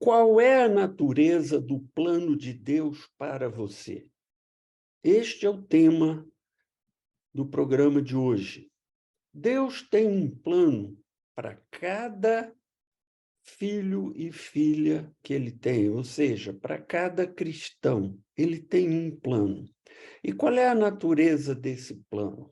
Qual é a natureza do plano de Deus para você? Este é o tema do programa de hoje. Deus tem um plano para cada filho e filha que ele tem, ou seja, para cada cristão. Ele tem um plano. E qual é a natureza desse plano?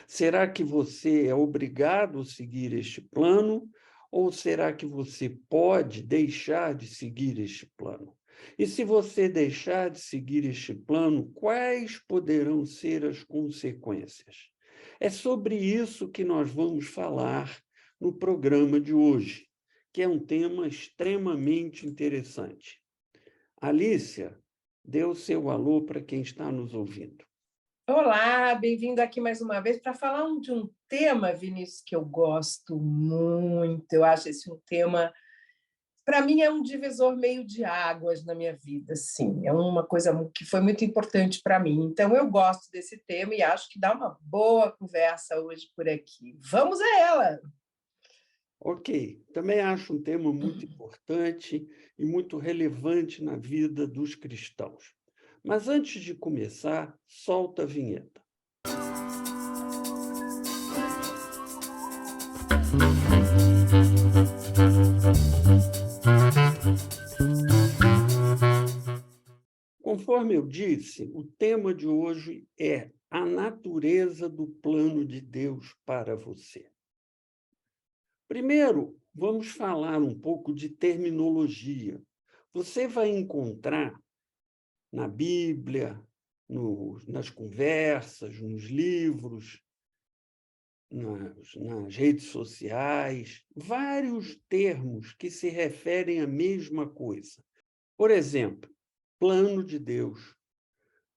Será que você é obrigado a seguir este plano? Ou será que você pode deixar de seguir este plano? E se você deixar de seguir este plano, quais poderão ser as consequências? É sobre isso que nós vamos falar no programa de hoje, que é um tema extremamente interessante. Alicia, dê o seu alô para quem está nos ouvindo. Olá, bem-vindo aqui mais uma vez para falar de um tema, Vinícius, que eu gosto muito. Eu acho esse um tema, para mim, é um divisor meio de águas na minha vida, sim. É uma coisa que foi muito importante para mim. Então, eu gosto desse tema e acho que dá uma boa conversa hoje por aqui. Vamos a ela! Ok, também acho um tema muito importante e muito relevante na vida dos cristãos. Mas antes de começar, solta a vinheta. Conforme eu disse, o tema de hoje é a natureza do plano de Deus para você. Primeiro, vamos falar um pouco de terminologia. Você vai encontrar na Bíblia, nas conversas, nos livros, nas redes sociais, vários termos que se referem à mesma coisa. Por exemplo, plano de Deus,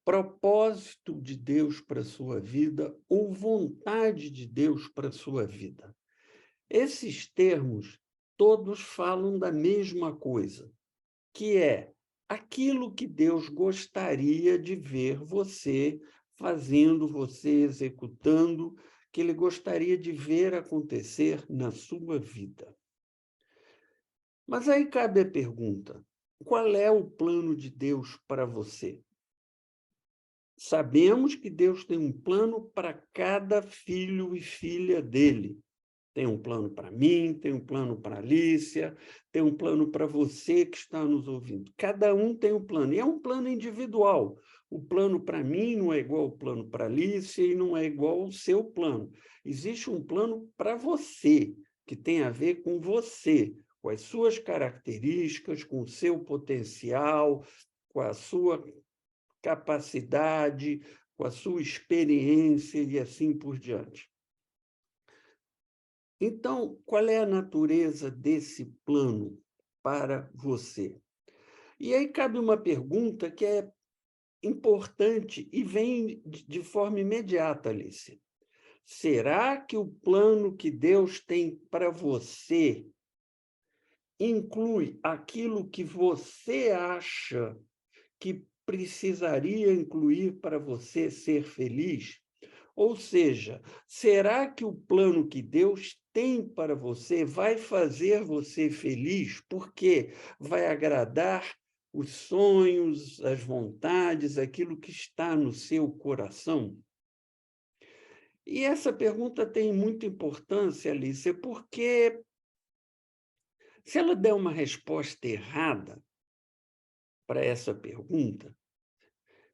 propósito de Deus para a sua vida ou vontade de Deus para a sua vida. Esses termos todos falam da mesma coisa, que é aquilo que Deus gostaria de ver você fazendo, você executando, que Ele gostaria de ver acontecer na sua vida. Mas aí cabe a pergunta: qual é o plano de Deus para você? Sabemos que Deus tem um plano para cada filho e filha dele. Tem um plano para mim, tem um plano para a Alicia, tem um plano para você que está nos ouvindo. Cada um tem um plano, e é um plano individual. O plano para mim não é igual ao plano para a Alicia e não é igual ao seu plano. Existe um plano para você, que tem a ver com você, com as suas características, com o seu potencial, com a sua capacidade, com a sua experiência e assim por diante. Então, qual é a natureza desse plano para você? E aí cabe uma pergunta que é importante e vem de forma imediata, Alice. Será que o plano que Deus tem para você inclui aquilo que você acha que precisaria incluir para você ser feliz? Ou seja, será que o plano que Deus tem para você vai fazer você feliz porque vai agradar os sonhos, as vontades, aquilo que está no seu coração? E essa pergunta tem muita importância, Alice, porque se ela der uma resposta errada para essa pergunta,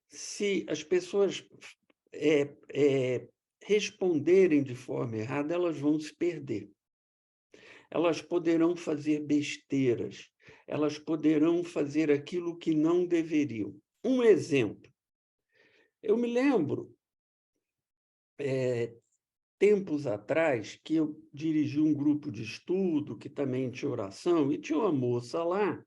se as pessoas é, é, responderem de forma errada, elas vão se perder. Elas poderão fazer besteiras, elas poderão fazer aquilo que não deveriam. Um exemplo, eu me lembro, tempos atrás, que eu dirigi um grupo de estudo que também tinha oração, e tinha uma moça lá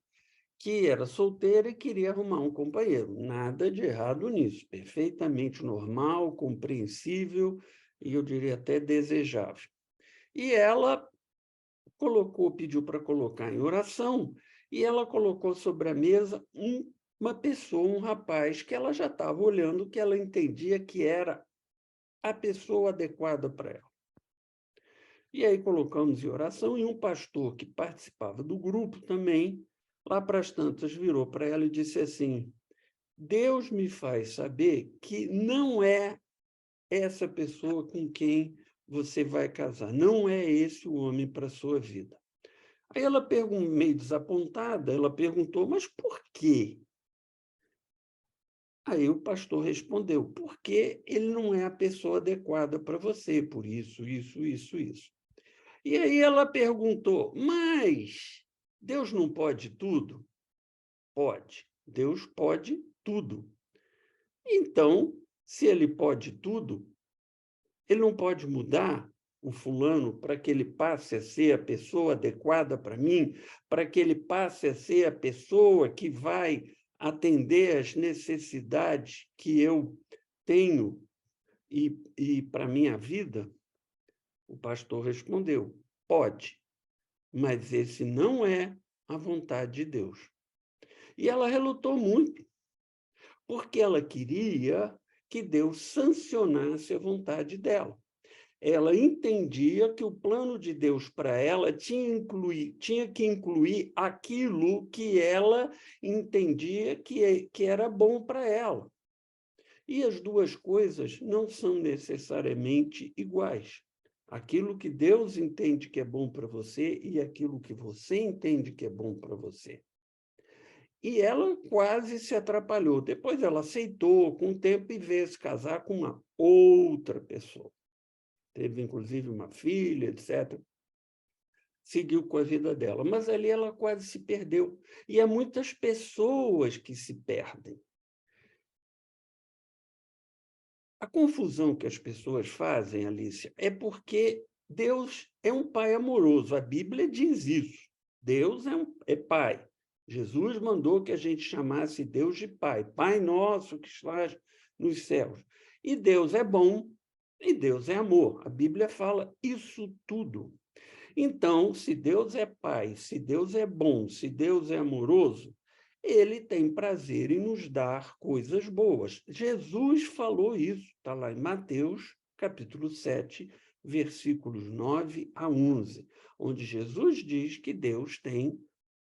que era solteira e queria arrumar um companheiro. Nada de errado nisso, perfeitamente normal, compreensível e eu diria até desejável. E ela pediu para colocar em oração, e ela colocou sobre a mesa uma pessoa, um rapaz, que ela já estava olhando, que ela entendia que era a pessoa adequada para ela. E aí colocamos em oração, e um pastor que participava do grupo também Lá para as tantas, virou para ela e disse assim: Deus me faz saber que não é essa pessoa com quem você vai casar, não é esse o homem para a sua vida. Aí ela perguntou, meio desapontada, ela perguntou, mas por quê? Aí o pastor respondeu, porque ele não é a pessoa adequada para você, por isso, isso, isso, isso. E aí ela perguntou, mas Deus não pode tudo? Pode. Deus pode tudo. Então, se ele pode tudo, ele não pode mudar o fulano para que ele passe a ser a pessoa adequada para mim, para que ele passe a ser a pessoa que vai atender às necessidades que eu tenho e para a minha vida? O pastor respondeu: pode, mas esse não é a vontade de Deus. E ela relutou muito, porque ela queria que Deus sancionasse a vontade dela. Ela entendia que o plano de Deus para ela tinha que incluir aquilo que ela entendia que era bom para ela. E as duas coisas não são necessariamente iguais. Aquilo que Deus entende que é bom para você e aquilo que você entende que é bom para você. E ela quase se atrapalhou. Depois ela aceitou, com o tempo, e veio se casar com uma outra pessoa. Teve, inclusive, uma filha, etc. Seguiu com a vida dela. Mas ali ela quase se perdeu. E há muitas pessoas que se perdem. A confusão que as pessoas fazem, Alicia, é porque Deus é um pai amoroso. A Bíblia diz isso. Deus é pai. Jesus mandou que a gente chamasse Deus de pai. Pai nosso que estás nos céus. E Deus é bom e Deus é amor. A Bíblia fala isso tudo. Então, se Deus é pai, se Deus é bom, se Deus é amoroso, ele tem prazer em nos dar coisas boas. Jesus falou isso, está lá em Mateus, capítulo 7, versículos 9 a 11, onde Jesus diz que Deus tem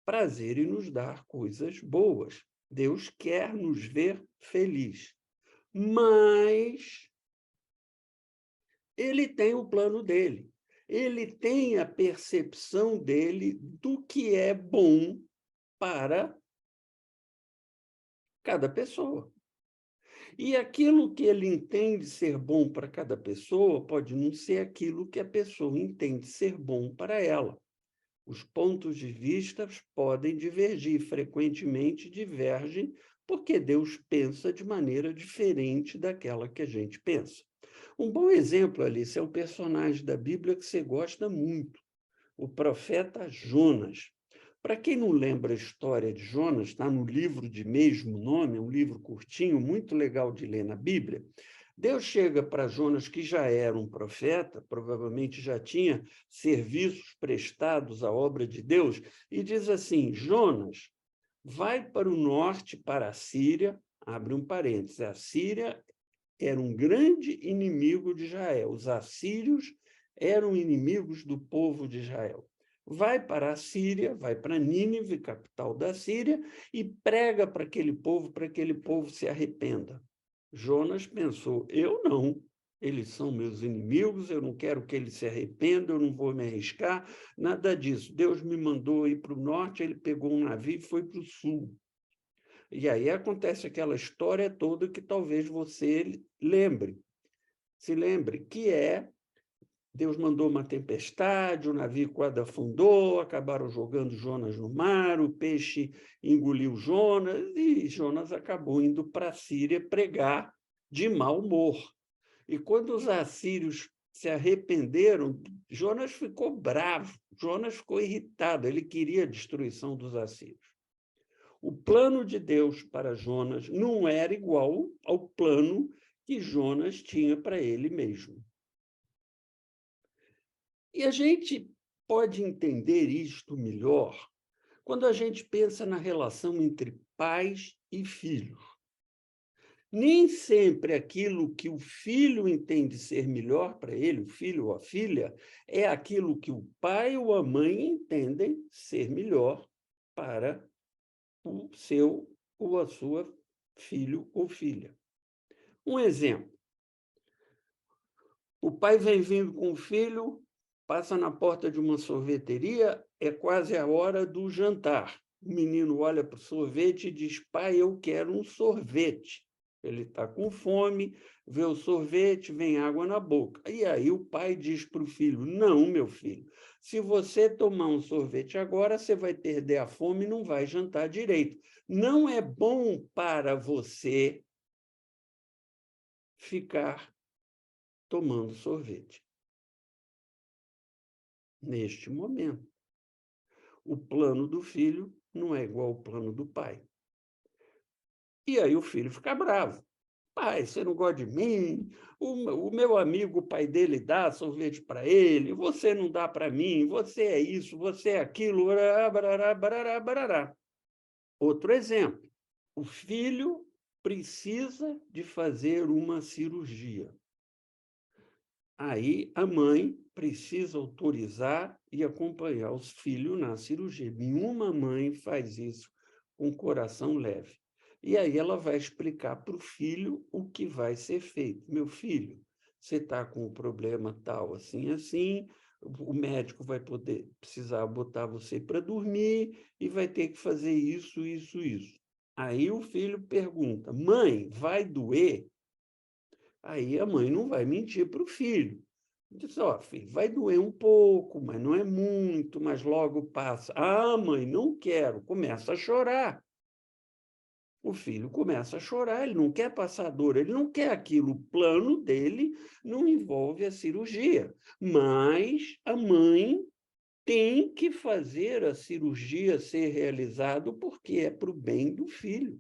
prazer em nos dar coisas boas. Deus quer nos ver felizes. Mas ele tem o plano dele. Ele tem a percepção dele do que é bom para cada pessoa. E aquilo que ele entende ser bom para cada pessoa pode não ser aquilo que a pessoa entende ser bom para ela. Os pontos de vista podem divergir, frequentemente divergem, porque Deus pensa de maneira diferente daquela que a gente pensa. Um bom exemplo, Alice, é o personagem da Bíblia que você gosta muito, o profeta Jonas. Para quem não lembra a história de Jonas, está no livro de mesmo nome, é um livro curtinho, muito legal de ler na Bíblia. Deus chega para Jonas, que já era um profeta, provavelmente já tinha serviços prestados à obra de Deus, e diz assim: Jonas, vai para o norte, para a Síria, abre um parênteses, a Síria era um grande inimigo de Israel. Os assírios eram inimigos do povo de Israel. Vai para a Síria, vai para Nínive, capital da Síria, e prega para aquele povo se arrependa. Jonas pensou, eu não, eles são meus inimigos, eu não quero que eles se arrependam, eu não vou me arriscar, nada disso. Deus me mandou ir para o norte, ele pegou um navio e foi para o sul. E aí acontece aquela história toda que talvez você se lembre, que é Deus mandou uma tempestade, o navio quase afundou, acabaram jogando Jonas no mar, o peixe engoliu Jonas, e Jonas acabou indo para a Síria pregar de mau humor. E quando os assírios se arrependeram, Jonas ficou bravo, Jonas ficou irritado, ele queria a destruição dos assírios. O plano de Deus para Jonas não era igual ao plano que Jonas tinha para ele mesmo. E a gente pode entender isto melhor quando a gente pensa na relação entre pais e filhos. Nem sempre aquilo que o filho entende ser melhor para ele, o filho ou a filha, é aquilo que o pai ou a mãe entendem ser melhor para o seu ou a sua filho ou filha. Um exemplo: o pai vem vindo com o filho, passa na porta de uma sorveteria, é quase a hora do jantar. O menino olha para o sorvete e diz: pai, eu quero um sorvete. Ele está com fome, vê o sorvete, vem água na boca. E aí o pai diz para o filho: não, meu filho, se você tomar um sorvete agora, você vai perder a fome e não vai jantar direito. Não é bom para você ficar tomando sorvete neste momento. O plano do filho não é igual ao plano do pai. E aí o filho fica bravo. Pai, você não gosta de mim? O meu amigo, o pai dele dá sorvete para ele, você não dá para mim, você é isso, você é aquilo, barará, barará, barará, barará. Outro exemplo, o filho precisa de fazer uma cirurgia. Aí a mãe precisa autorizar e acompanhar os filhos na cirurgia. Nenhuma mãe faz isso com coração leve. E aí ela vai explicar para o filho o que vai ser feito. Meu filho, você está com um problema tal, assim, assim, o médico vai precisar botar você para dormir e vai ter que fazer isso, isso, isso. Aí o filho pergunta: mãe, vai doer? Aí a mãe não vai mentir para o filho. Diz: ó, filho, vai doer um pouco, mas não é muito, mas logo passa. Ah, mãe, não quero. Começa a chorar. O filho começa a chorar, ele não quer passar dor, ele não quer aquilo. O plano dele não envolve a cirurgia. Mas a mãe tem que fazer a cirurgia ser realizada porque é para o bem do filho.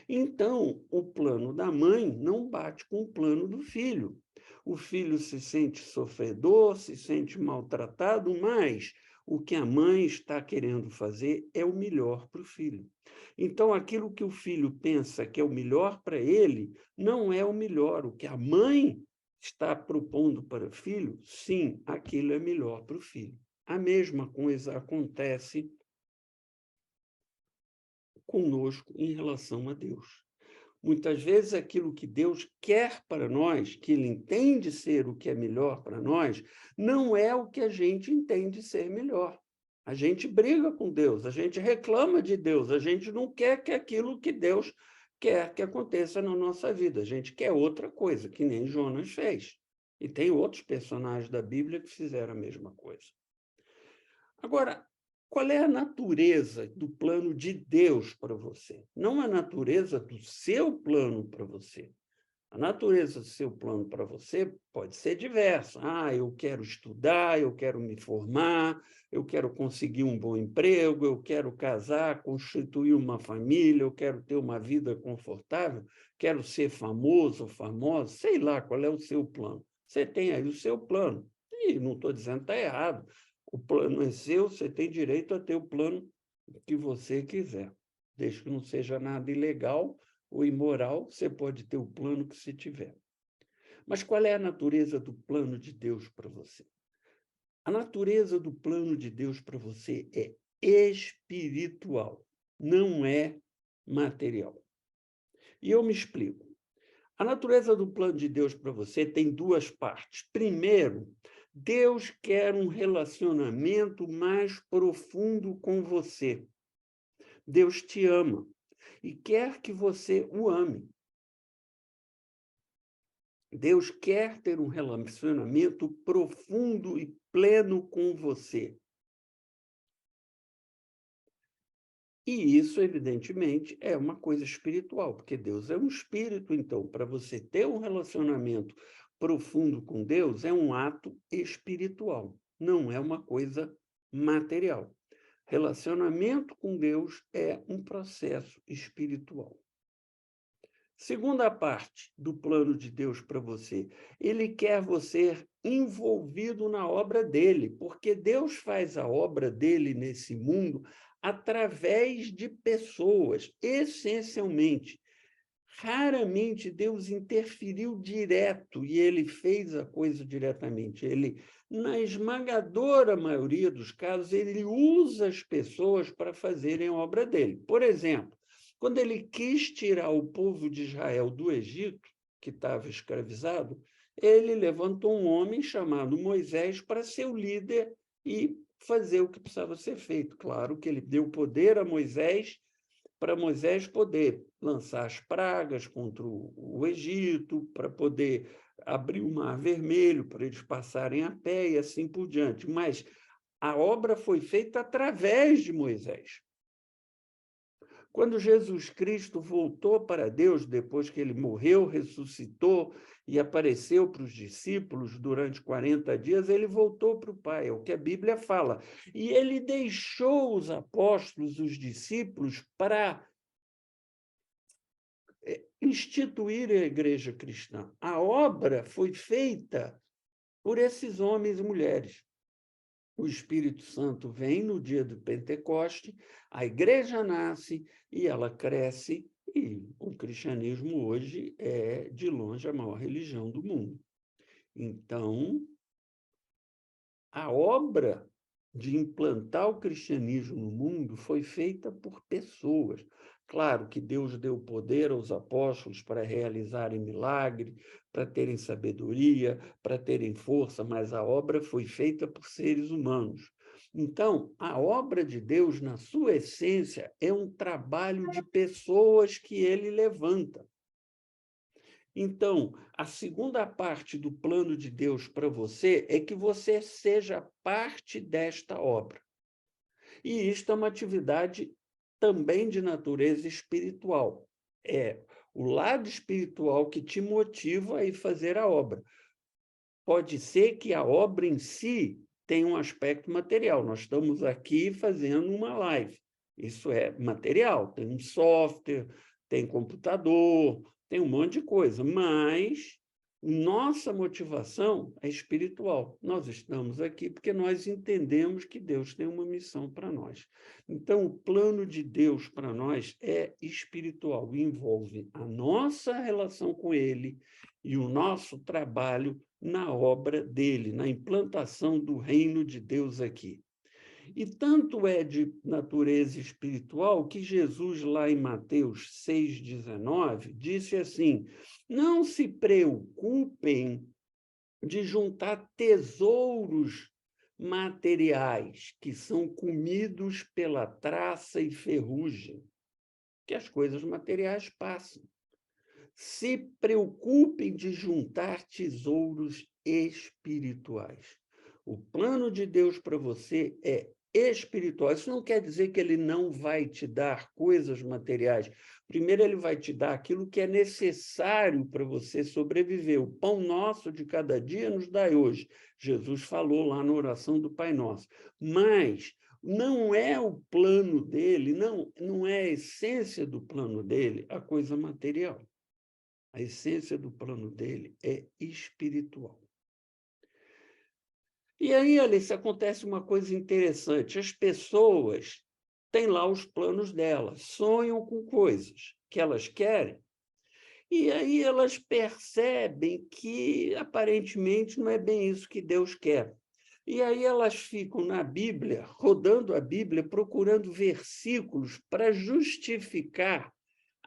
Então, o plano da mãe não bate com o plano do filho. O filho se sente sofredor, se sente maltratado, mas o que a mãe está querendo fazer é o melhor para o filho. Então, aquilo que o filho pensa que é o melhor para ele, não é o melhor. O que a mãe está propondo para o filho, sim, aquilo é melhor para o filho. A mesma coisa acontece conosco em relação a Deus. Muitas vezes aquilo que Deus quer para nós, que Ele entende ser o que é melhor para nós, não é o que a gente entende ser melhor. A gente briga com Deus, a gente reclama de Deus, a gente não quer que aquilo que Deus quer que aconteça na nossa vida. A gente quer outra coisa, que nem Jonas fez. E tem outros personagens da Bíblia que fizeram a mesma coisa. Agora, qual é a natureza do plano de Deus para você? Não a natureza do seu plano para você. A natureza do seu plano para você pode ser diversa. Ah, eu quero estudar, eu quero me formar, eu quero conseguir um bom emprego, eu quero casar, constituir uma família, eu quero ter uma vida confortável, quero ser famoso ou famosa, sei lá qual é o seu plano. Você tem aí o seu plano. E não estou dizendo que está errado. O plano é seu, você tem direito a ter o plano que você quiser. Desde que não seja nada ilegal ou imoral, você pode ter o plano que você tiver. Mas qual é a natureza do plano de Deus para você? A natureza do plano de Deus para você é espiritual, não é material. E eu me explico. A natureza do plano de Deus para você tem duas partes. Primeiro, Deus quer um relacionamento mais profundo com você. Deus te ama e quer que você o ame. Deus quer ter um relacionamento profundo e pleno com você. E isso, evidentemente, é uma coisa espiritual, porque Deus é um espírito, então, para você ter um relacionamento profundo com Deus, é um ato espiritual, não é uma coisa material. Relacionamento com Deus é um processo espiritual. Segunda parte do plano de Deus para você, ele quer você envolvido na obra dele, porque Deus faz a obra dele nesse mundo através de pessoas, essencialmente. Raramente Deus interferiu direto e ele fez a coisa diretamente. Ele na esmagadora maioria dos casos, ele usa as pessoas para fazerem a obra dele. Por exemplo, quando ele quis tirar o povo de Israel do Egito, que estava escravizado, ele levantou um homem chamado Moisés para ser o líder e fazer o que precisava ser feito. Claro que ele deu poder a Moisés, para Moisés poder lançar as pragas contra o Egito, para poder abrir o Mar Vermelho, para eles passarem a pé e assim por diante. Mas a obra foi feita através de Moisés. Quando Jesus Cristo voltou para Deus, depois que ele morreu, ressuscitou e apareceu para os discípulos durante 40 dias, ele voltou para o Pai, é o que a Bíblia fala. E ele deixou os apóstolos, os discípulos, para instituir a igreja cristã. A obra foi feita por esses homens e mulheres. O Espírito Santo vem no dia do Pentecoste, a igreja nasce e ela cresce, e o cristianismo hoje é, de longe, a maior religião do mundo. Então, a obra de implantar o cristianismo no mundo foi feita por pessoas. Claro que Deus deu poder aos apóstolos para realizarem milagre, para terem sabedoria, para terem força, mas a obra foi feita por seres humanos. Então, a obra de Deus, na sua essência, é um trabalho de pessoas que ele levanta. Então, a segunda parte do plano de Deus para você é que você seja parte desta obra. E isto é uma atividade também de natureza espiritual. É o lado espiritual que te motiva a ir fazer a obra. Pode ser que a obra em si tenha um aspecto material. Nós estamos aqui fazendo uma live. Isso é material, tem um software, tem computador, tem um monte de coisa, mas nossa motivação é espiritual. Nós estamos aqui porque nós entendemos que Deus tem uma missão para nós. Então, o plano de Deus para nós é espiritual, envolve a nossa relação com Ele e o nosso trabalho na obra dele, na implantação do reino de Deus aqui. E tanto é de natureza espiritual que Jesus, lá em Mateus 6,19, disse assim: não se preocupem de juntar tesouros materiais que são comidos pela traça e ferrugem, que as coisas materiais passam. Se preocupem de juntar tesouros espirituais. O plano de Deus para você é espiritual. Isso não quer dizer que ele não vai te dar coisas materiais. Primeiro, ele vai te dar aquilo que é necessário para você sobreviver. O pão nosso de cada dia nos dai hoje. Jesus falou lá na oração do Pai Nosso. Mas não é o plano dele, não é a essência do plano dele a coisa material. A essência do plano dele é espiritual. E aí, Alice, acontece uma coisa interessante. As pessoas têm lá os planos delas, sonham com coisas que elas querem, e aí elas percebem que, aparentemente, não é bem isso que Deus quer. E aí elas ficam na Bíblia, rodando a Bíblia, procurando versículos para justificar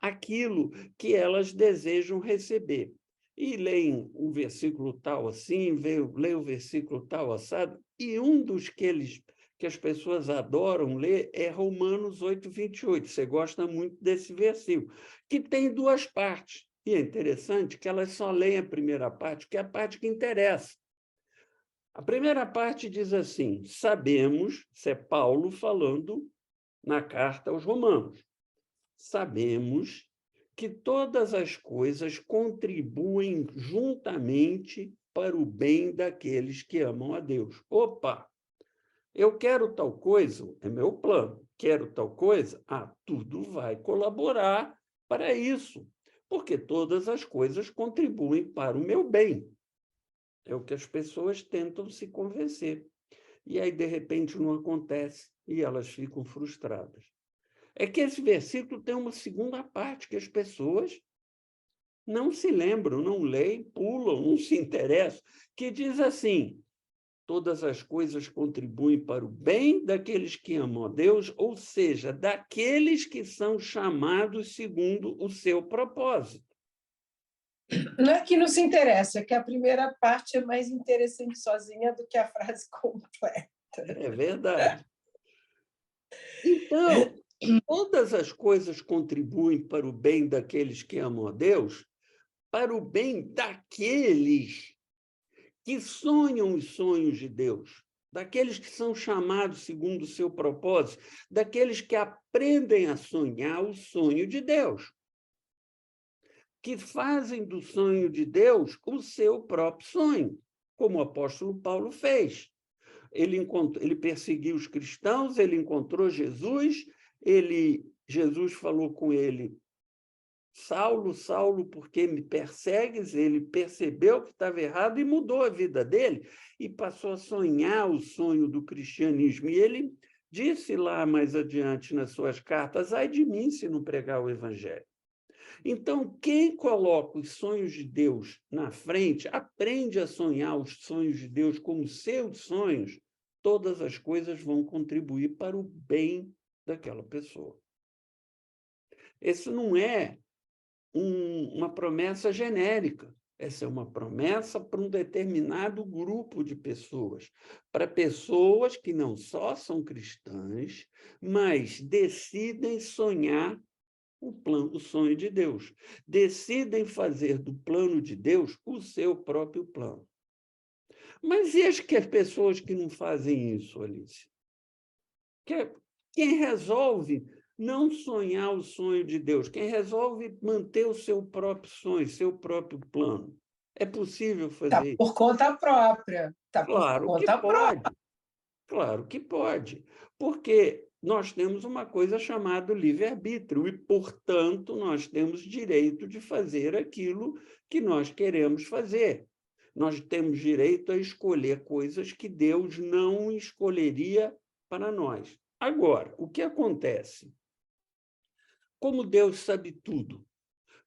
aquilo que elas desejam receber. E leem o versículo tal assim, leem o versículo tal assado, e um dos que as pessoas adoram ler é Romanos 8:28. Você gosta muito desse versículo, que tem duas partes. E é interessante que elas só leem a primeira parte, que é a parte que interessa. A primeira parte diz assim: sabemos, isso é Paulo falando na carta aos Romanos, sabemos que todas as coisas contribuem juntamente para o bem daqueles que amam a Deus. Opa! Eu quero tal coisa, é meu plano. Quero tal coisa? Tudo vai colaborar para isso, porque todas as coisas contribuem para o meu bem. É o que as pessoas tentam se convencer. E aí, de repente, não acontece e elas ficam frustradas. É que esse versículo tem uma segunda parte que as pessoas não se lembram, não leem, pulam, não se interessam, que diz assim: todas as coisas contribuem para o bem daqueles que amam a Deus, ou seja, daqueles que são chamados segundo o seu propósito. Não é que não se interessa, é que a primeira parte é mais interessante sozinha do que a frase completa. É verdade. Então, todas as coisas contribuem para o bem daqueles que amam a Deus, para o bem daqueles que sonham os sonhos de Deus, daqueles que são chamados segundo o seu propósito, daqueles que aprendem a sonhar o sonho de Deus, que fazem do sonho de Deus o seu próprio sonho, como o apóstolo Paulo fez. Ele perseguiu os cristãos, ele encontrou Jesus, Jesus falou com ele: Saulo, Saulo, por que me persegues? Ele percebeu que estava errado e mudou a vida dele e passou a sonhar o sonho do cristianismo. E ele disse lá mais adiante nas suas cartas: ai de mim se não pregar o evangelho. Então, quem coloca os sonhos de Deus na frente, aprende a sonhar os sonhos de Deus como seus sonhos, todas as coisas vão contribuir para o bem daquela pessoa. Esse não é uma promessa genérica. Essa é uma promessa para um determinado grupo de pessoas, para pessoas que não só são cristãs, mas decidem sonhar o sonho de Deus, decidem fazer do plano de Deus o seu próprio plano. Mas e as pessoas que não fazem isso, Alice? Quem resolve não sonhar o sonho de Deus, quem resolve manter o seu próprio sonho, seu próprio plano, é possível fazer isso? Por conta própria. Claro que pode. Claro que pode. Porque nós temos uma coisa chamada livre-arbítrio e, portanto, nós temos direito de fazer aquilo que nós queremos fazer. Nós temos direito a escolher coisas que Deus não escolheria para nós. Agora, o que acontece? Como Deus sabe tudo,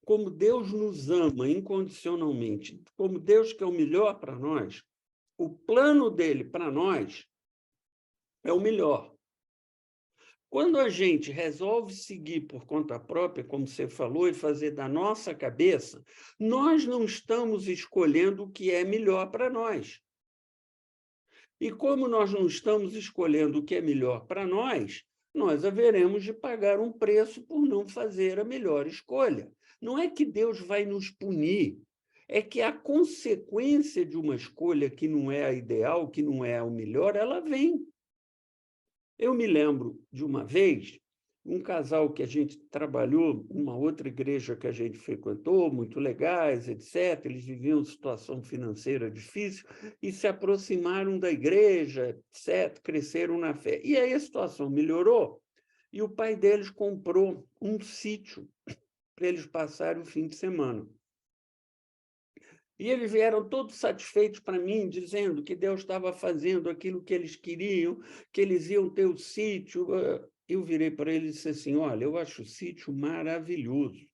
como Deus nos ama incondicionalmente, como Deus quer o melhor para nós, o plano dele para nós é o melhor. Quando a gente resolve seguir por conta própria, como você falou, e fazer da nossa cabeça, nós não estamos escolhendo o que é melhor para nós. E como nós não estamos escolhendo o que é melhor para nós haveremos de pagar um preço por não fazer a melhor escolha. Não é que Deus vai nos punir, é que a consequência de uma escolha que não é a ideal, que não é o melhor, ela vem. Eu me lembro de uma vez, um casal que a gente trabalhou numa outra igreja que a gente frequentou, muito legais, etc. Eles viviam uma situação financeira difícil e se aproximaram da igreja, etc., cresceram na fé. E aí a situação melhorou e o pai deles comprou um sítio para eles passarem o fim de semana. E eles vieram todos satisfeitos para mim, dizendo que Deus estava fazendo aquilo que eles queriam, que eles iam ter o sítio. Eu virei para eles e disse assim: olha, eu acho o sítio maravilhoso.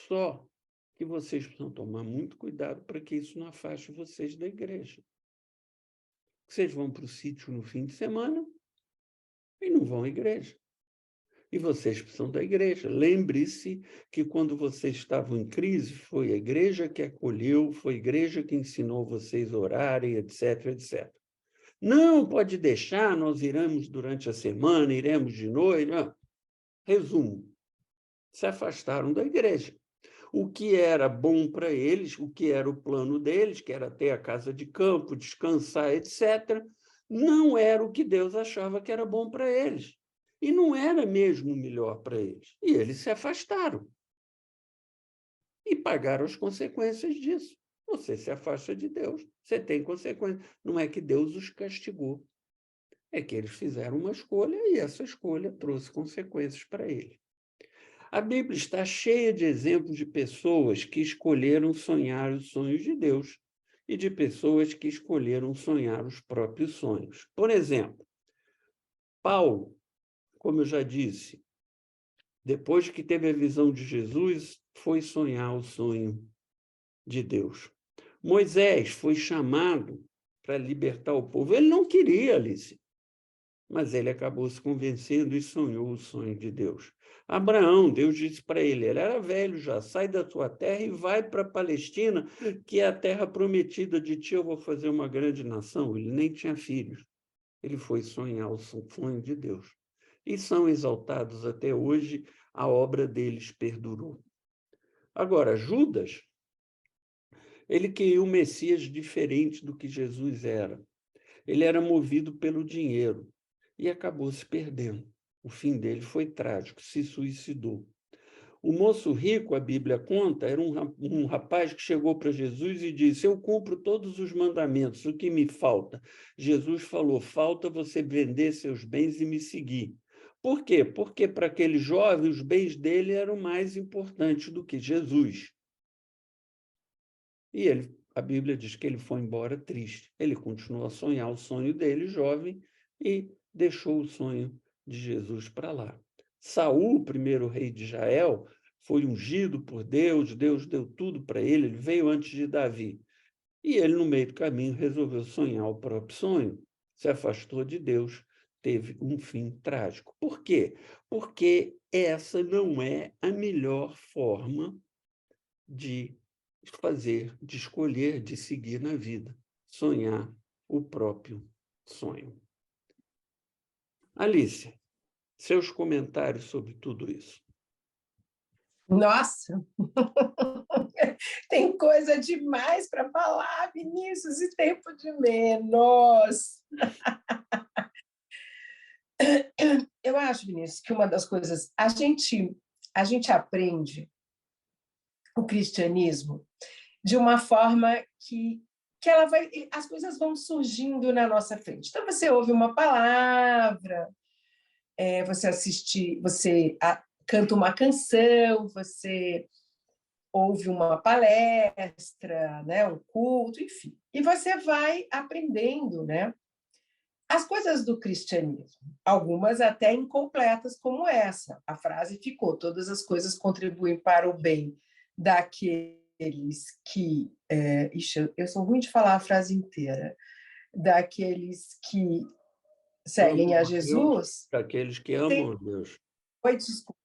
Só que vocês precisam tomar muito cuidado para que isso não afaste vocês da igreja. Vocês vão para o sítio no fim de semana e não vão à igreja. E vocês precisam da igreja. Lembre-se que quando vocês estavam em crise, foi a igreja que acolheu, foi a igreja que ensinou vocês a orarem, etc, etc. Não, pode deixar, nós iremos durante a semana, iremos de noite. Não. Resumo, se afastaram da igreja. O que era bom para eles, o que era o plano deles, que era ter a casa de campo, descansar, etc., não era o que Deus achava que era bom para eles. E não era mesmo o melhor para eles. E eles se afastaram. E pagaram as consequências disso. Você se afasta de Deus, você tem consequências. Não é que Deus os castigou. É que eles fizeram uma escolha e essa escolha trouxe consequências para eles. A Bíblia está cheia de exemplos de pessoas que escolheram sonhar os sonhos de Deus e de pessoas que escolheram sonhar os próprios sonhos. Por exemplo, Paulo, como eu já disse, depois que teve a visão de Jesus, foi sonhar o sonho de Deus. Moisés foi chamado para libertar o povo. Ele não queria, Alice, mas ele acabou se convencendo e sonhou o sonho de Deus. Abraão, Deus disse para ele era velho já, sai da tua terra e vai para a Palestina, que é a terra prometida de ti, eu vou fazer uma grande nação. Ele nem tinha filhos. Ele foi sonhar o sonho de Deus. E são exaltados até hoje, a obra deles perdurou. Agora, Judas, ele queria um Messias diferente do que Jesus era. Ele era movido pelo dinheiro e acabou se perdendo. O fim dele foi trágico, se suicidou. O moço rico, a Bíblia conta, era um rapaz que chegou para Jesus e disse: eu cumpro todos os mandamentos, o que me falta? Jesus falou: falta você vender seus bens e me seguir. Por quê? Porque para aquele jovem os bens dele eram mais importantes do que Jesus. E a Bíblia diz que ele foi embora triste. Ele continuou a sonhar o sonho dele, jovem, e deixou o sonho de Jesus para lá. Saul, o primeiro rei de Israel, foi ungido por Deus, Deus deu tudo para ele, ele veio antes de Davi. E ele, no meio do caminho, resolveu sonhar o próprio sonho, se afastou de Deus, teve um fim trágico. Por quê? Porque essa não é a melhor forma de fazer, de escolher, de seguir na vida, sonhar o próprio sonho. Alice, seus comentários sobre tudo isso. Nossa, tem coisa demais para falar, Vinícius, e tempo de menos. Eu acho, Vinícius, que uma das coisas... A gente aprende o cristianismo de uma forma que as coisas vão surgindo na nossa frente. Então, você ouve uma palavra, você canta uma canção, você ouve uma palestra, né, um culto, enfim. E você vai aprendendo, né, as coisas do cristianismo, algumas até incompletas como essa. A frase ficou: todas as coisas contribuem para o bem daqueles que... eu sou ruim de falar a frase inteira. Daqueles que seguem a Jesus. Daqueles que amam a Deus. Oi, desculpa.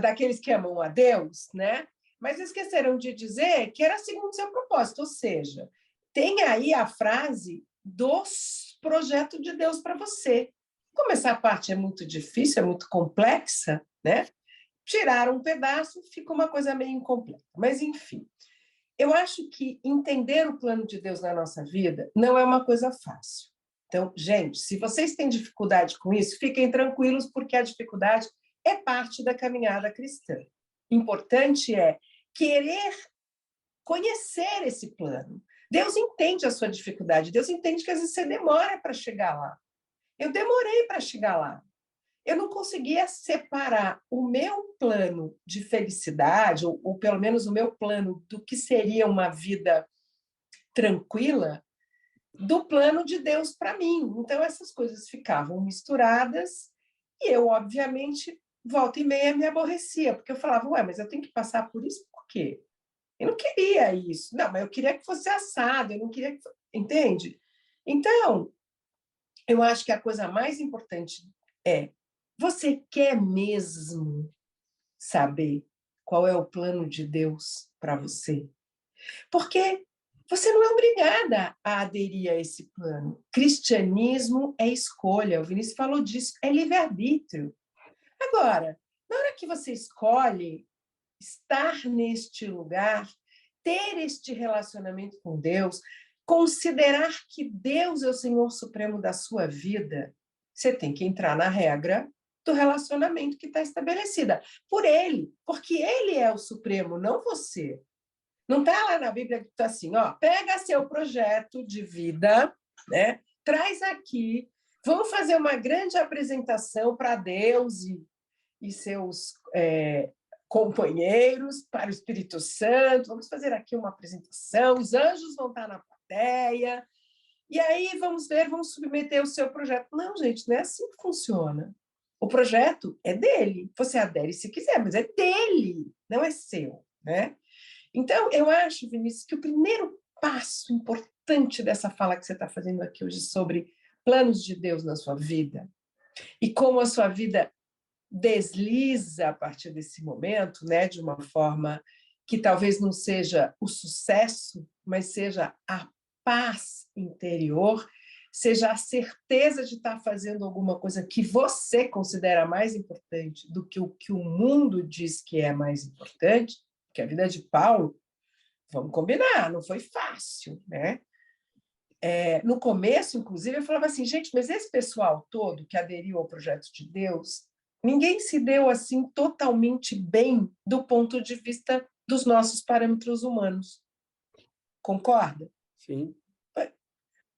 Daqueles que amam a Deus, né? Mas esqueceram de dizer que era segundo seu propósito, ou seja, tem aí a frase do projeto de Deus para você. Como essa parte é muito difícil, é muito complexa, né? Tiraram um pedaço, fica uma coisa meio incompleta. Mas, enfim, eu acho que entender o plano de Deus na nossa vida não é uma coisa fácil. Então, gente, se vocês têm dificuldade com isso, fiquem tranquilos, porque a dificuldade é parte da caminhada cristã. Importante é querer conhecer esse plano. Deus entende a sua dificuldade, Deus entende que às vezes você demora para chegar lá. Eu demorei para chegar lá. Eu não conseguia separar o meu plano de felicidade, ou pelo menos o meu plano do que seria uma vida tranquila, do plano de Deus para mim. Então, essas coisas ficavam misturadas e eu, obviamente, volta e meia me aborrecia, porque eu falava: ué, mas eu tenho que passar por isso por quê? Eu não queria isso. Não, mas eu queria que fosse assado, eu não queria que... Entende? Então, eu acho que a coisa mais importante é: você quer mesmo saber qual é o plano de Deus para você? Porque você não é obrigada a aderir a esse plano. Cristianismo é escolha, o Vinícius falou disso, é livre-arbítrio. Agora, na hora que você escolhe estar neste lugar, ter este relacionamento com Deus, considerar que Deus é o Senhor Supremo da sua vida, você tem que entrar na regra do relacionamento que está estabelecida por Ele, porque Ele é o Supremo, não você. Não está lá na Bíblia que está assim, ó, pega seu projeto de vida, né, traz aqui, vamos fazer uma grande apresentação para Deus e seus companheiros, para o Espírito Santo, vamos fazer aqui uma apresentação, os anjos vão estar na plateia, e aí vamos ver, vamos submeter o seu projeto. Não, gente, não é assim que funciona. O projeto é dele, você adere se quiser, mas é dele, não é seu, né? Então, eu acho, Vinícius, que o primeiro passo importante importante dessa fala que você está fazendo aqui hoje sobre planos de Deus na sua vida e como a sua vida desliza a partir desse momento, né, de uma forma que talvez não seja o sucesso, mas seja a paz interior, seja a certeza de estar fazendo alguma coisa que você considera mais importante do que o mundo diz que é mais importante, que a vida de Paulo, vamos combinar, não foi fácil, né? No começo, inclusive, eu falava assim, gente, mas esse pessoal todo que aderiu ao projeto de Deus, ninguém se deu assim totalmente bem do ponto de vista dos nossos parâmetros humanos. Concorda? Sim.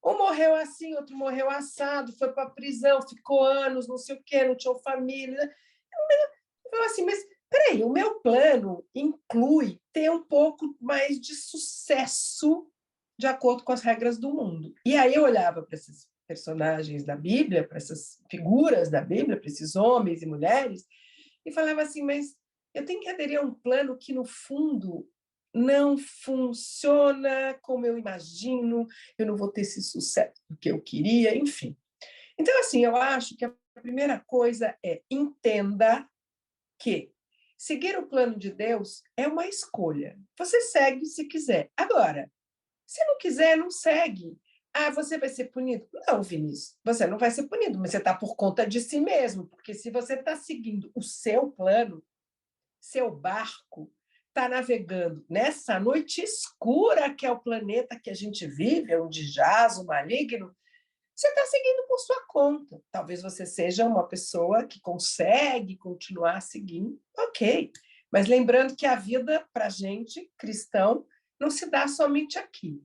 Um morreu assim, outro morreu assado, foi para a prisão, ficou anos, não sei o quê, não tinha família. Eu falei assim, mas peraí, o meu plano inclui ter um pouco mais de sucesso de acordo com as regras do mundo. E aí eu olhava para esses personagens da Bíblia, para essas figuras da Bíblia, para esses homens e mulheres, e falava assim, mas eu tenho que aderir a um plano que, no fundo, não funciona como eu imagino, eu não vou ter esse sucesso que eu queria, enfim. Então, assim, eu acho que a primeira coisa é entenda que seguir o plano de Deus é uma escolha. Você segue se quiser. Agora, se não quiser, não segue. Ah, você vai ser punido? Não, Vinícius, você não vai ser punido, mas você está por conta de si mesmo, porque se você está seguindo o seu plano, seu barco está navegando nessa noite escura que é o planeta que a gente vive, onde jaz o maligno, você está seguindo por sua conta. Talvez você seja uma pessoa que consegue continuar seguindo, ok. Mas lembrando que a vida, para a gente, cristão, não se dá somente aqui.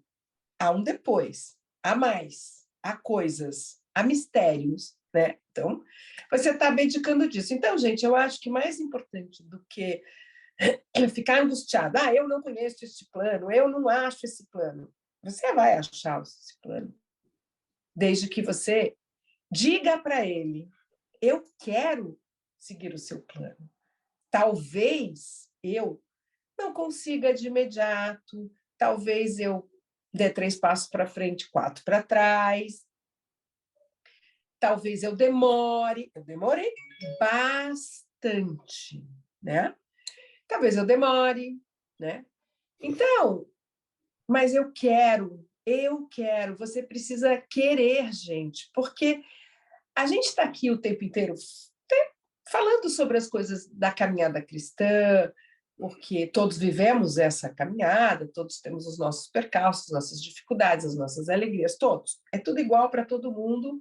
Há um depois, há mais, há coisas, há mistérios, né? Então, você está abdicando disso. Então, gente, eu acho que mais importante do que ficar angustiado, eu não conheço este plano, eu não acho esse plano. Você vai achar esse plano, desde que você diga para ele, eu quero seguir o seu plano. Talvez eu não consiga de imediato, talvez eu dê 3 passos para frente, 4 para trás, talvez eu demorei bastante, né? Talvez eu demore, né? Então, mas eu quero, você precisa querer, gente, porque a gente está aqui o tempo inteiro falando sobre as coisas da caminhada cristã, porque todos vivemos essa caminhada, todos temos os nossos percalços, nossas dificuldades, as nossas alegrias, todos. É tudo igual para todo mundo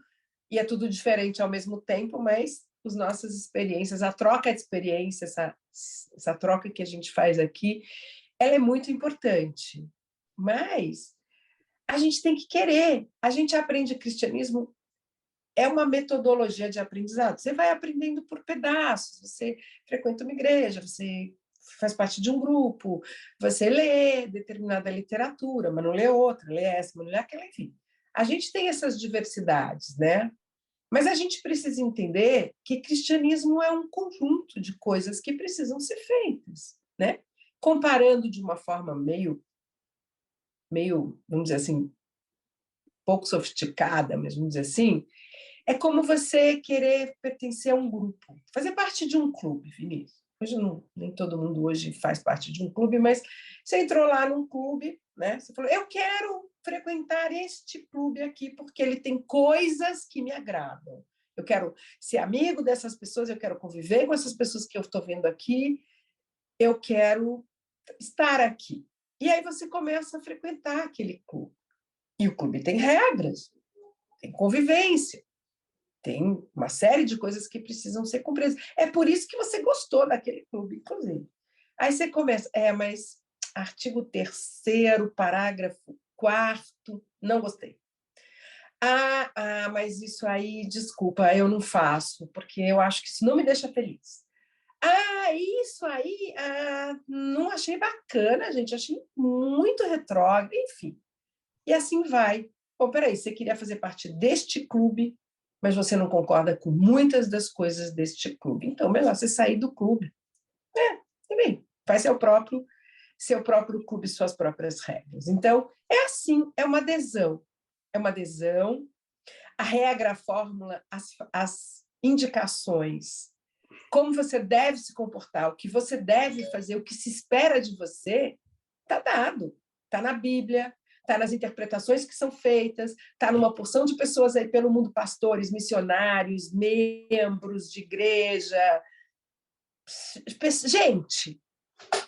e é tudo diferente ao mesmo tempo, mas as nossas experiências, a troca de experiência, essa troca que a gente faz aqui, ela é muito importante. Mas a gente tem que querer. A gente aprende cristianismo, é uma metodologia de aprendizado. Você vai aprendendo por pedaços, você frequenta uma igreja, você faz parte de um grupo, você lê determinada literatura, mas não lê outra, lê essa, mas não lê aquela, enfim. A gente tem essas diversidades, né? Mas a gente precisa entender que cristianismo é um conjunto de coisas que precisam ser feitas, né? Comparando de uma forma meio, vamos dizer assim, pouco sofisticada, mas vamos dizer assim, é como você querer pertencer a um grupo, fazer parte de um clube, Vinícius. Hoje nem todo mundo hoje faz parte de um clube, mas você entrou lá num clube, né? Você falou, eu quero frequentar este clube aqui porque ele tem coisas que me agradam. Eu quero ser amigo dessas pessoas, eu quero conviver com essas pessoas que eu estou vendo aqui, eu quero estar aqui. E aí você começa a frequentar aquele clube. E o clube tem regras, tem convivência, tem uma série de coisas que precisam ser cumpridas. É por isso que você gostou daquele clube, inclusive. Aí você começa, mas artigo 3º, parágrafo 4º, não gostei. Mas isso aí, desculpa, eu não faço, porque eu acho que isso não me deixa feliz. Isso aí, não achei bacana, gente, achei muito retrógrado, enfim. E assim vai. Bom, peraí, você queria fazer parte deste clube, mas você não concorda com muitas das coisas deste clube. Então, melhor você sair do clube. Também, faz seu próprio clube, suas próprias regras. Então, é assim, é uma adesão. É uma adesão, a regra, a fórmula, as indicações, como você deve se comportar, o que você deve fazer, o que se espera de você, está dado. Está na Bíblia, está nas interpretações que são feitas, está numa porção de pessoas aí pelo mundo, pastores, missionários, membros de igreja. Gente,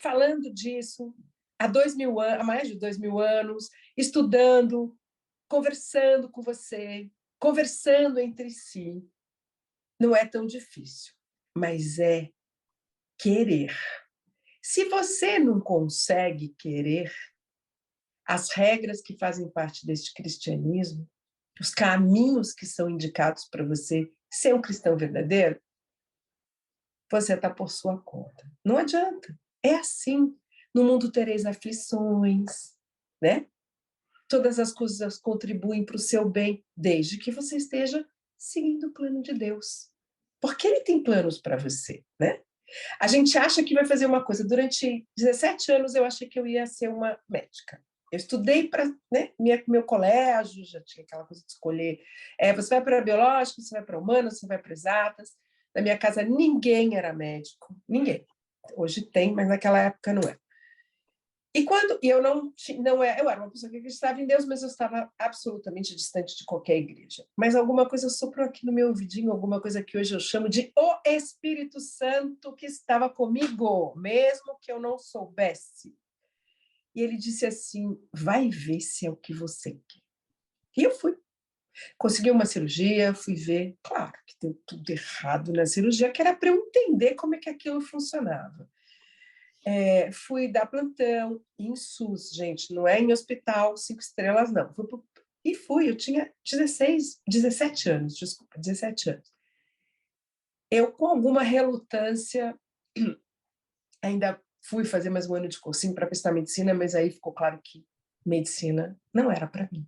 falando disso há 2000 anos, há mais de 2000 anos, estudando, conversando com você, conversando entre si. Não é tão difícil, mas é querer. Se você não consegue querer, as regras que fazem parte deste cristianismo, os caminhos que são indicados para você ser um cristão verdadeiro, você está por sua conta. Não adianta. É assim. No mundo tereis aflições, né? Todas as coisas contribuem para o seu bem, desde que você esteja seguindo o plano de Deus. Porque Ele tem planos para você, né? A gente acha que vai fazer uma coisa. Durante 17 anos, eu achei que eu ia ser uma médica. Eu estudei para, né, meu colégio, já tinha aquela coisa de escolher. Você vai para biológico, você vai para humanas, você vai para exatas. Na minha casa, ninguém era médico. Ninguém. Hoje tem, mas naquela época não era. E eu não era, eu era uma pessoa que acreditava em Deus, mas eu estava absolutamente distante de qualquer igreja. Mas alguma coisa soprou aqui no meu ouvidinho, alguma coisa que hoje eu chamo de o Espírito Santo que estava comigo, mesmo que eu não soubesse. E ele disse assim, vai ver se é o que você quer. E eu fui. Consegui uma cirurgia, fui ver. Claro que deu tudo errado na cirurgia, que era para eu entender como é que aquilo funcionava. Fui dar plantão em SUS, gente, não é em hospital 5 estrelas, não. Eu tinha 17 anos, desculpa, 17 anos. Eu, com alguma relutância, ainda fui fazer mais um ano de cursinho para prestar medicina, mas aí ficou claro que medicina não era para mim.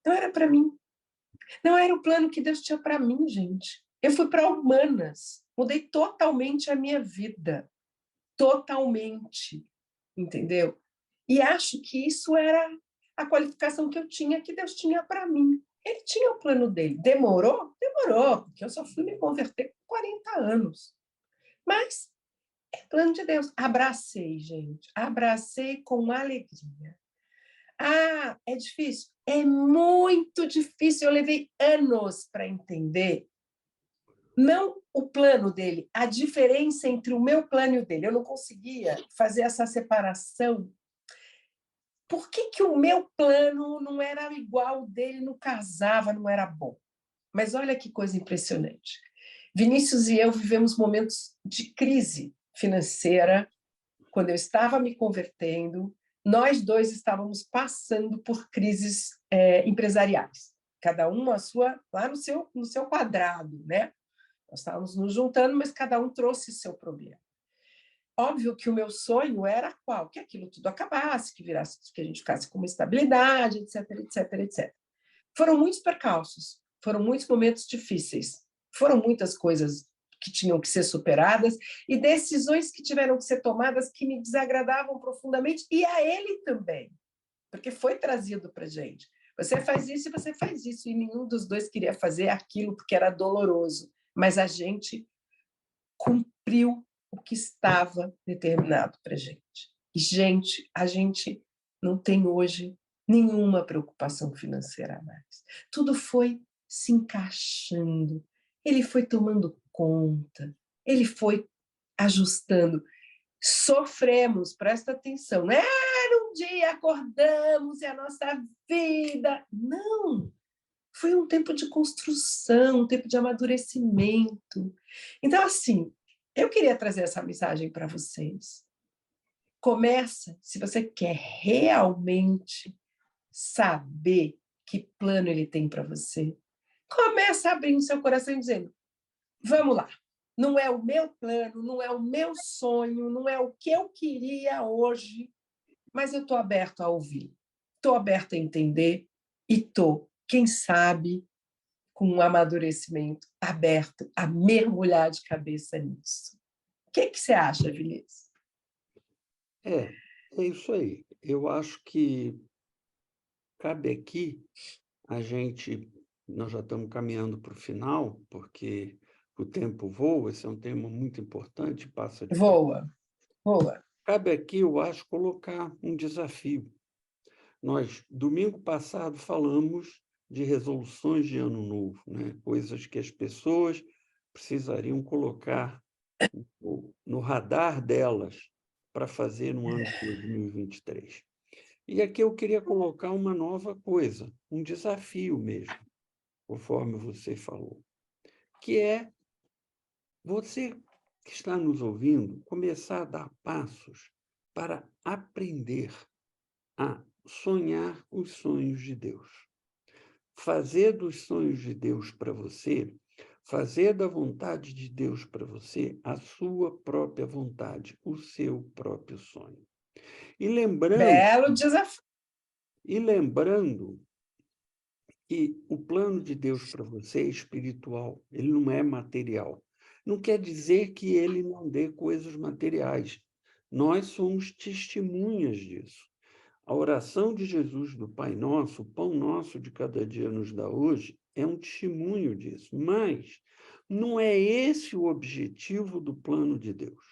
Não era para mim. Não era o plano que Deus tinha para mim, gente. Eu fui para humanas, mudei totalmente a minha vida. Totalmente, entendeu? E acho que isso era a qualificação que eu tinha, que Deus tinha para mim. Ele tinha o plano dele. Demorou? Demorou, porque eu só fui me converter com 40 anos. Mas é plano de Deus. Abracei, gente. Abracei com alegria. Ah, é difícil? É muito difícil. Eu levei anos para entender. Não o plano dele, a diferença entre o meu plano e o dele. Eu não conseguia fazer essa separação. Por que o meu plano não era igual ao dele, não casava, não era bom? Mas olha que coisa impressionante. Vinícius e eu vivemos momentos de crise financeira, quando eu estava me convertendo, nós dois estávamos passando por crises empresariais, cada um a sua, lá no seu quadrado, né? Nós estávamos nos juntando, mas cada um trouxe seu problema. Óbvio que o meu sonho era qual? Que aquilo tudo acabasse, que a gente ficasse com uma estabilidade, etc, etc, etc. Foram muitos percalços, foram muitos momentos difíceis, foram muitas coisas que tinham que ser superadas e decisões que tiveram que ser tomadas que me desagradavam profundamente e a ele também, porque foi trazido para a gente. Você faz isso e você faz isso, e nenhum dos dois queria fazer aquilo porque era doloroso, mas a gente cumpriu o que estava determinado para a gente. E, gente, a gente não tem hoje nenhuma preocupação financeira mais. Tudo foi se encaixando, ele foi tomando conta, ele foi ajustando. Sofremos, presta atenção, não era um dia acordamos e a nossa vida. Não! Foi um tempo de construção, um tempo de amadurecimento. Então, assim, eu queria trazer essa mensagem para vocês. Começa, se você quer realmente saber que plano ele tem para você, começa abrindo seu coração e dizendo, vamos lá, não é o meu plano, não é o meu sonho, não é o que eu queria hoje, mas eu estou aberto a ouvir, estou aberto a entender e estou, quem sabe, com um amadurecimento aberto a mergulhar de cabeça nisso. O que você acha, Vinícius? É isso aí. Eu acho que cabe aqui a gente, nós já estamos caminhando para o final, porque o tempo voa, esse é um tema muito importante, passa depressa. Voa, voa. Cabe aqui, eu acho, colocar um desafio. Nós, domingo passado, falamos de resoluções de ano novo, né? Coisas que as pessoas precisariam colocar no radar delas para fazer no ano de 2023. E aqui eu queria colocar uma nova coisa, um desafio mesmo, conforme você falou, que é você que está nos ouvindo começar a dar passos para aprender a sonhar os sonhos de Deus. Fazer dos sonhos de Deus para você, fazer da vontade de Deus para você a sua própria vontade, o seu próprio sonho. E lembrando, Belo desafio. e lembrando que o plano de Deus para você é espiritual, ele não é material. Não quer dizer que ele não dê coisas materiais. Nós somos testemunhas disso. A oração de Jesus do Pai Nosso, o pão nosso de cada dia nos dá hoje, é um testemunho disso. Mas não é esse o objetivo do plano de Deus.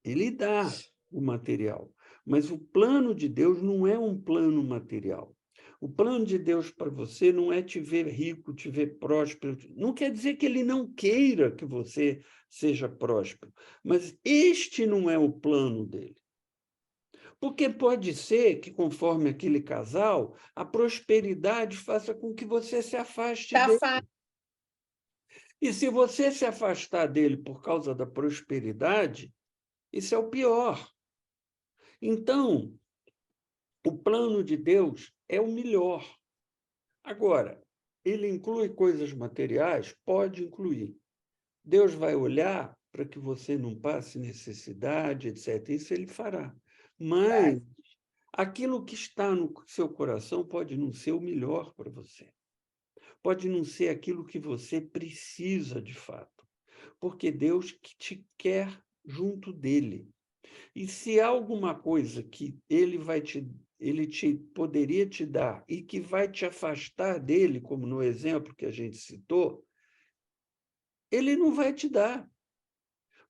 Ele dá o material, mas o plano de Deus não é um plano material. O plano de Deus para você não é te ver rico, te ver próspero. Não quer dizer que ele não queira que você seja próspero, mas este não é o plano dele. Porque pode ser que, conforme aquele casal, a prosperidade faça com que você se afaste Tá dele. fácil. E se você se afastar dele por causa da prosperidade, isso é o pior. Então, o plano de Deus é o melhor. Agora, ele inclui coisas materiais? Pode incluir. Deus vai olhar para que você não passe necessidade, etc. Isso ele fará. Mas aquilo que está no seu coração pode não ser o melhor para você. Pode não ser aquilo que você precisa de fato. Porque Deus te quer junto dele. E se há alguma coisa que ele te poderia te dar e que vai te afastar dele, como no exemplo que a gente citou, ele não vai te dar.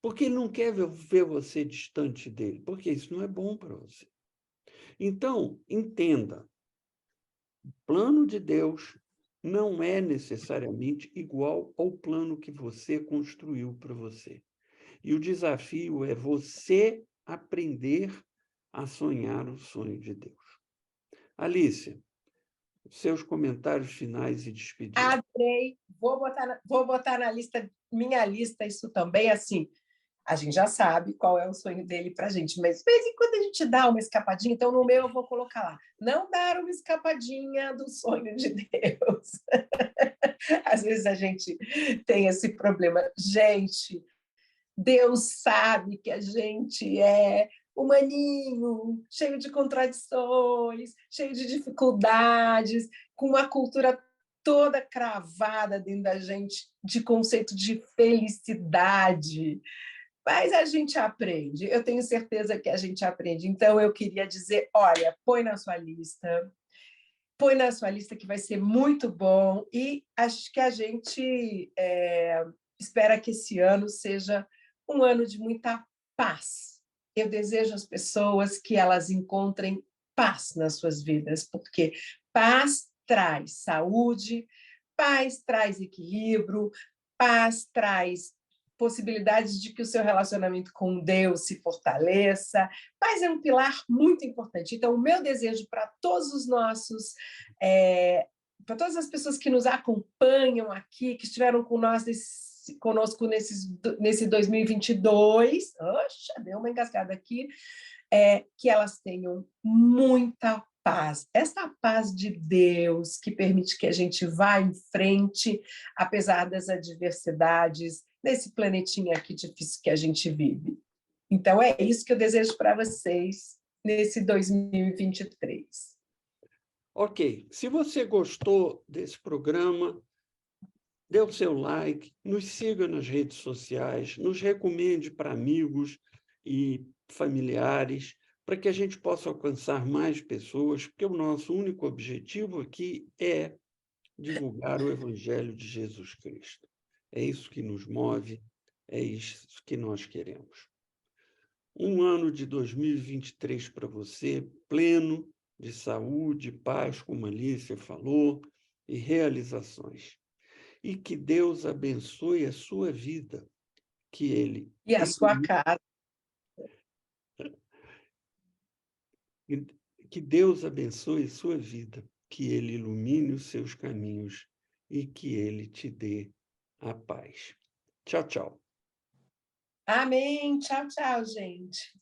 Porque ele não quer ver você distante dele, porque isso não é bom para você. Então, entenda, o plano de Deus não é necessariamente igual ao plano que você construiu para você. E o desafio é você aprender a sonhar o sonho de Deus. Alice, seus comentários finais e despedida. Adorei. Vou botar na lista, minha lista, isso também, assim. A gente já sabe qual é o sonho dele para a gente, mas de vez em quando a gente dá uma escapadinha, então no meu eu vou colocar lá, não dar uma escapadinha do sonho de Deus. Às vezes a gente tem esse problema. Gente, Deus sabe que a gente é humaninho, cheio de contradições, cheio de dificuldades, com uma cultura toda cravada dentro da gente de conceito de felicidade. Mas a gente aprende, eu tenho certeza que a gente aprende. Então, eu queria dizer: olha, põe na sua lista que vai ser muito bom. E acho que a gente espera que esse ano seja um ano de muita paz. Eu desejo às pessoas que elas encontrem paz nas suas vidas, porque paz traz saúde, paz traz equilíbrio, paz traz possibilidades de que o seu relacionamento com Deus se fortaleça, mas é um pilar muito importante. Então, o meu desejo para todos os nossos, para todas as pessoas que nos acompanham aqui, que estiveram conosco nesse 2022, oxa, deu uma engasgada aqui, que elas tenham muita paz. Essa paz de Deus que permite que a gente vá em frente, apesar das adversidades, nesse planetinha aqui difícil que a gente vive. Então, é isso que eu desejo para vocês nesse 2023. Ok, se você gostou desse programa, dê o seu like, nos siga nas redes sociais, nos recomende para amigos e familiares, para que a gente possa alcançar mais pessoas, porque o nosso único objetivo aqui é divulgar o Evangelho de Jesus Cristo. É isso que nos move, é isso que nós queremos. Um ano de 2023 para você, pleno de saúde, paz, como a Alicia falou, e realizações. E que Deus abençoe a sua vida, que Ele E a sua casa. que Deus abençoe sua vida, que Ele ilumine os seus caminhos e que Ele te dê a paz. Tchau, tchau. Amém. Tchau, tchau, gente.